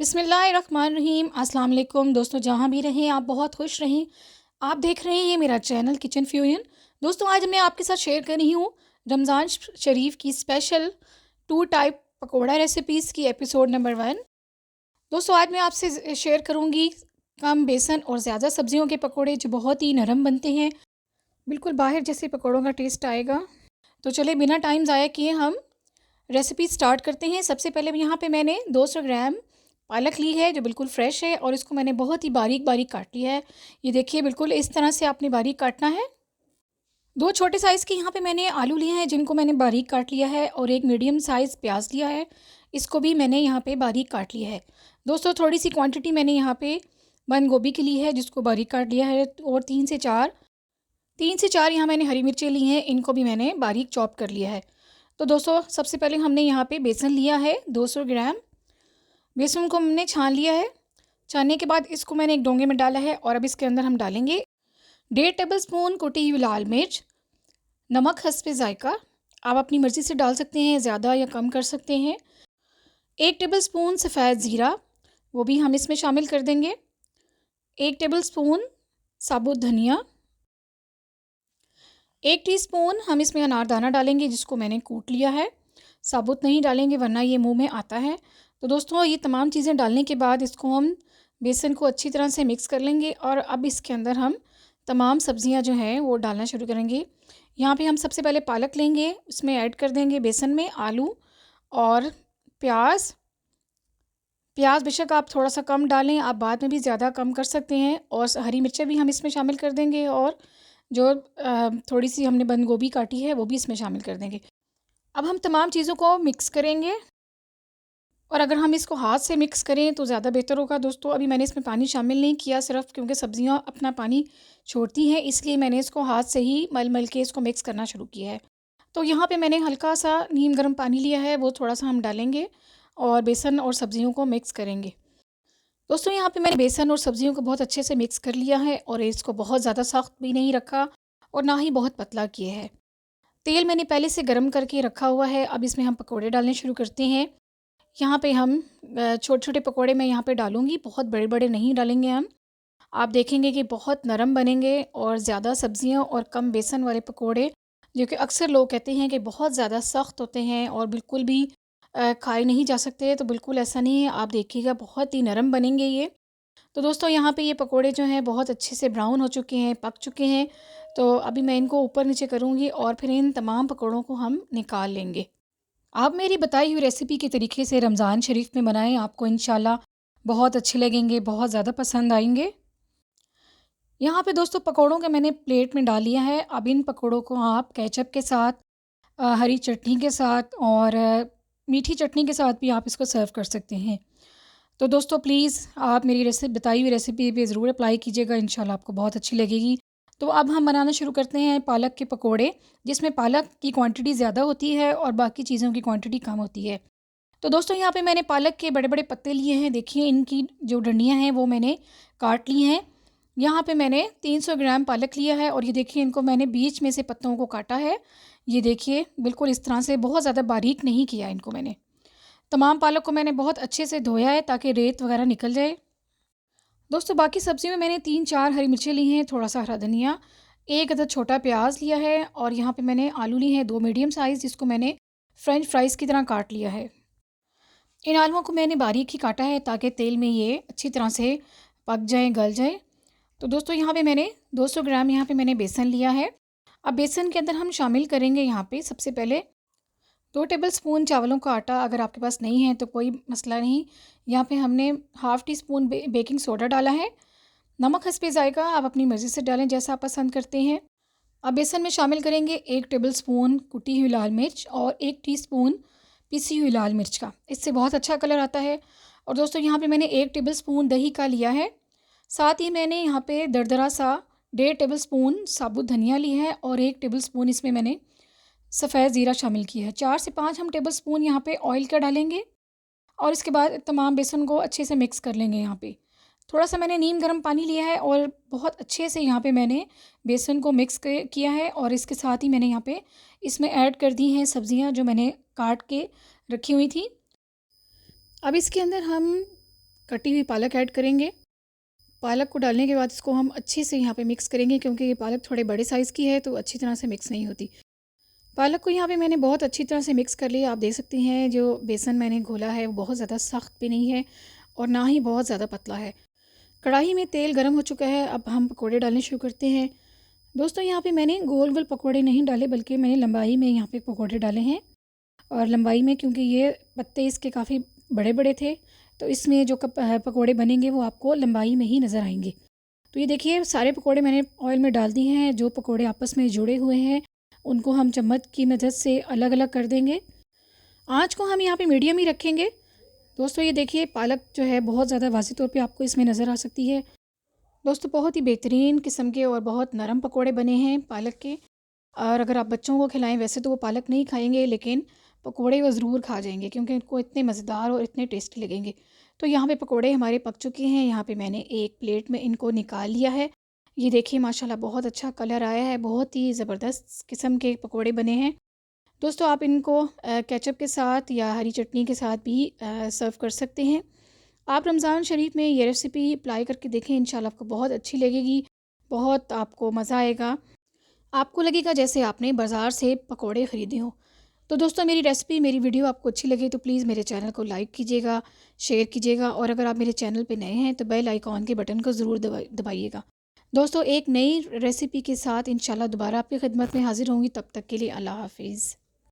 बिस्मिल्लाहिर्रहमानिर्रहीम। अस्सलाम वालेकुम दोस्तों, जहाँ भी रहें आप बहुत खुश रहें। आप देख रहे हैं मेरा चैनल किचन फ्यूजन। दोस्तों आज मैं आपके साथ शेयर कर रही हूँ रमज़ान शरीफ की स्पेशल 2 टाइप पकोड़ा रेसिपीज़ की एपिसोड नंबर 1। दोस्तों आज मैं आपसे शेयर करूँगी कम बेसन और ज़्यादा सब्जियों के पकोड़े जो बहुत ही नरम बनते हैं, बिल्कुल बाहर जैसे पकोड़ों का टेस्ट आएगा। तो चलिए बिना टाइम ज़ाया किए हम रेसिपी स्टार्ट करते हैं। सबसे पहले यहाँ पे मैंने 200 ग्राम पालक ली है जो बिल्कुल फ्रेश है और इसको मैंने बहुत ही बारीक बारीक काट लिया है। ये देखिए बिल्कुल इस तरह से आपने बारीक काटना है। 2 छोटे साइज़ के यहाँ पे मैंने आलू लिए हैं जिनको मैंने बारीक काट लिया है और एक मीडियम साइज़ प्याज लिया है, इसको भी मैंने यहाँ पे बारीक काट लिया है। दोस्तों थोड़ी सी क्वांटिटी मैंने यहाँ पे बंद गोभी की ली है जिसको बारीक काट लिया है और 3 से 4 यहाँ मैंने हरी मिर्चें ली हैं, इनको भी मैंने बारीक चॉप कर लिया है। तो दोस्तों सबसे पहले हमने यहाँ पे बेसन लिया है 200 ग्राम। बेसन को हमने छान लिया है। छानने के बाद इसको मैंने एक डोंगे में डाला है और अब इसके अंदर हम डालेंगे 1.5 टेबल स्पून कुटी हुई लाल मिर्च, नमक हस्बे ज़ायका, आप अपनी मर्ज़ी से डाल सकते हैं, ज़्यादा या कम कर सकते हैं। 1 टेबल स्पून सफ़ेद ज़ीरा, वो भी हम इसमें शामिल कर देंगे। 1 टेबल स्पून साबुत धनिया, 1 टीस्पून हम इसमें अनारदाना डालेंगे जिसको मैंने कूट लिया है। साबुत नहीं डालेंगे वरना ये मुंह में आता है। तो दोस्तों ये तमाम चीज़ें डालने के बाद इसको हम बेसन को अच्छी तरह से मिक्स कर लेंगे और अब इसके अंदर हम तमाम सब्ज़ियां जो हैं वो डालना शुरू करेंगे। यहाँ पे हम सबसे पहले पालक लेंगे, उसमें ऐड कर देंगे बेसन में आलू और प्याज। प्याज बेशक आप थोड़ा सा कम डालें, आप बाद में भी ज़्यादा कम कर सकते हैं। और हरी मिर्चें भी हम इसमें शामिल कर देंगे और जो थोड़ी सी हमने बंद गोभी काटी है वो भी इसमें शामिल कर देंगे। अब हम तमाम चीज़ों को मिक्स करेंगे और अगर हम इसको हाथ से मिक्स करें तो ज़्यादा बेहतर होगा। दोस्तों अभी मैंने इसमें पानी शामिल नहीं किया, सिर्फ क्योंकि सब्जियां अपना पानी छोड़ती हैं इसलिए मैंने इसको हाथ से ही मल मल के इसको मिक्स करना शुरू किया है। तो यहाँ पे मैंने हल्का सा नीम गर्म पानी लिया है, वो थोड़ा सा हम डालेंगे और बेसन और सब्जियों को मिक्स करेंगे। दोस्तों यहाँ पे मैंने बेसन और सब्जियों को बहुत अच्छे से मिक्स कर लिया है और इसको बहुत ज़्यादा सख्त भी नहीं रखा और ना ही बहुत पतला किया है। तेल मैंने पहले से गर्म करके रखा हुआ है। अब इसमें हम पकोड़े डालने शुरू करते हैं। यहाँ पे हम छोटे छोटे पकोड़े मैं यहाँ पे डालूँगी, बहुत बड़े बड़े नहीं डालेंगे हम। आप देखेंगे कि बहुत नरम बनेंगे और ज़्यादा सब्जियाँ और कम बेसन वाले पकोड़े जो कि अक्सर लोग कहते हैं कि बहुत ज़्यादा सख्त होते हैं और बिल्कुल भी खाए नहीं जा सकते, तो बिल्कुल ऐसा नहीं है। आप देखिएगा बहुत ही नरम बनेंगे ये। तो दोस्तों यहाँ पे ये पकोड़े जो हैं बहुत अच्छे से ब्राउन हो चुके हैं, पक चुके हैं। तो अभी मैं इनको ऊपर नीचे करूँगी और फिर इन तमाम पकोड़ों को हम निकाल लेंगे। आप मेरी बताई हुई रेसिपी के तरीके से रमज़ान शरीफ में बनाएं, आपको इंशाल्लाह बहुत अच्छे लगेंगे, बहुत ज़्यादा पसंद आएंगे। यहाँ पे दोस्तों पकोड़ों के मैंने प्लेट में डाल लिया है। अब इन पकोड़ों को आप केचप के साथ, हरी चटनी के साथ और मीठी चटनी के साथ भी आप इसको सर्व कर सकते हैं। तो दोस्तों प्लीज़ आप मेरी बताई हुई रेसिपी पे ज़रूर अप्लाई कीजिएगा, इंशाल्लाह आपको बहुत अच्छी लगेगी। तो अब हम बनाना शुरू करते हैं पालक के पकोड़े, जिसमें पालक की क्वांटिटी ज़्यादा होती है और बाकी चीज़ों की क्वांटिटी कम होती है। तो दोस्तों यहाँ पे मैंने पालक के बड़े बड़े पत्ते लिए हैं, देखिए इनकी जो डंडियाँ हैं वो मैंने काट ली हैं। यहाँ पे मैंने 300 ग्राम पालक लिया है और ये देखिए इनको मैंने बीच में से पत्तों को काटा है। ये देखिए बिल्कुल इस तरह से, बहुत ज़्यादा बारीक नहीं किया इनको मैंने। तमाम पालक को मैंने बहुत अच्छे से धोया है ताकि रेत वगैरह निकल जाए। दोस्तों बाकी सब्ज़ी में मैंने 3-4 हरी मिर्चें ली हैं, थोड़ा सा हरा धनिया, एक अदद छोटा प्याज लिया है और यहाँ पे मैंने आलू लिए हैं 2 मीडियम साइज़, जिसको मैंने फ्रेंच फ्राइज़ की तरह काट लिया है। इन आलुओं को मैंने बारीक ही काटा है ताकि तेल में ये अच्छी तरह से पक जाए, गल जाए। तो दोस्तों यहाँ पे मैंने 200 ग्राम यहाँ पे मैंने बेसन लिया है। अब बेसन के अंदर हम शामिल करेंगे यहाँ पे सबसे पहले 2 टेबल स्पून चावलों का आटा। अगर आपके पास नहीं है तो कोई मसला नहीं। यहाँ पे हमने half tea spoon baking soda डाला है। नमक हस्बे ज़ायका आप अपनी मर्ज़ी से डालें, जैसा आप पसंद करते हैं। अब बेसन में शामिल करेंगे 1 टेबल स्पून कुटी हुई लाल मिर्च और 1 टीस्पून पिसी हुई लाल मिर्च का, इससे बहुत अच्छा कलर आता है। और दोस्तों यहाँ पे मैंने 1 टेबल स्पून दही का लिया है। साथ ही मैंने यहाँ पे दरदरा सा 1.5 टेबल स्पून साबुत धनिया ली है और 1 टेबल स्पून इसमें मैंने सफ़ेद ज़ीरा शामिल किया है। 4 से 5 हम टेबल स्पून यहाँ पे ऑयल का डालेंगे और इसके बाद तमाम बेसन को अच्छे से मिक्स कर लेंगे। यहाँ पे थोड़ा सा मैंने नीम गर्म पानी लिया है और बहुत अच्छे से यहाँ पे मैंने बेसन को मिक्स किया है और इसके साथ ही मैंने यहाँ पे इसमें ऐड कर दी हैं सब्जियाँ जो मैंने काट के रखी हुई थी। अब इसके अंदर हम कटी हुई पालक ऐड करेंगे। पालक को डालने के बाद इसको हम अच्छे से यहाँ पे मिक्स करेंगे, क्योंकि ये पालक थोड़े बड़े साइज़ की है तो अच्छी तरह से मिक्स नहीं होती। पालक को यहाँ पे मैंने बहुत अच्छी तरह से मिक्स कर लिया। आप देख सकती हैं जो बेसन मैंने घोला है वो बहुत ज़्यादा सख्त भी नहीं है और ना ही बहुत ज़्यादा पतला है। कढ़ाई में तेल गर्म हो चुका है, अब हम पकोड़े डालने शुरू करते हैं। दोस्तों यहाँ पे मैंने गोल गोल पकोड़े नहीं डाले, बल्कि मैंने लंबाई में यहाँ पे पकोड़े डाले हैं। और लंबाई में, क्योंकि ये पत्ते इसके काफ़ी बड़े बड़े थे, तो इसमें जो पकोड़े बनेंगे वो आपको लंबाई में ही नज़र आएंगे। तो ये देखिए सारे पकोड़े मैंने ऑयल में डाल दिए हैं। जो पकोड़े आपस में जुड़े हुए हैं उनको हम चम्मच की मदद से अलग अलग कर देंगे। आँच को हम यहाँ पे मीडियम ही रखेंगे। दोस्तों ये देखिए पालक जो है बहुत ज़्यादा वाज़ेह तौर पे आपको इसमें नज़र आ सकती है। दोस्तों बहुत ही बेहतरीन किस्म के और बहुत नरम पकोड़े बने हैं पालक के। और अगर आप बच्चों को खिलाएं, वैसे तो वो पालक नहीं खाएंगे, लेकिन पकोड़े वो ज़रूर खा जाएंगे क्योंकि उनको इतने मज़ेदार और इतने टेस्टी लगेंगे। तो यहाँ पे पकोड़े हमारे पक चुके हैं। यहाँ पे मैंने एक प्लेट में इनको निकाल लिया है। ये देखिए माशाल्लाह बहुत अच्छा कलर आया है, बहुत ही ज़बरदस्त किस्म के पकोड़े बने हैं। दोस्तों आप इनको केचप के साथ या हरी चटनी के साथ भी सर्व कर सकते हैं। आप रमज़ान शरीफ में ये रेसिपी अप्लाई करके देखें, इंशाल्लाह आपको बहुत अच्छी लगेगी, बहुत आपको मज़ा आएगा। आपको लगेगा जैसे आपने बाज़ार से पकोड़े ख़रीदे हों। तो दोस्तों मेरी रेसिपी, मेरी वीडियो आपको अच्छी लगे तो प्लीज़ मेरे चैनल को लाइक कीजिएगा, शेयर कीजिएगा, और अगर आप मेरे चैनल पे नए हैं तो बेल आइकॉन के बटन को ज़रूर दबाइएगा। दोस्तों एक नई रेसिपी के साथ इंशाल्लाह दोबारा आपकी खिदमत में हाज़िर होंगी। तब तक के लिए अल्लाह हाफ़िज़।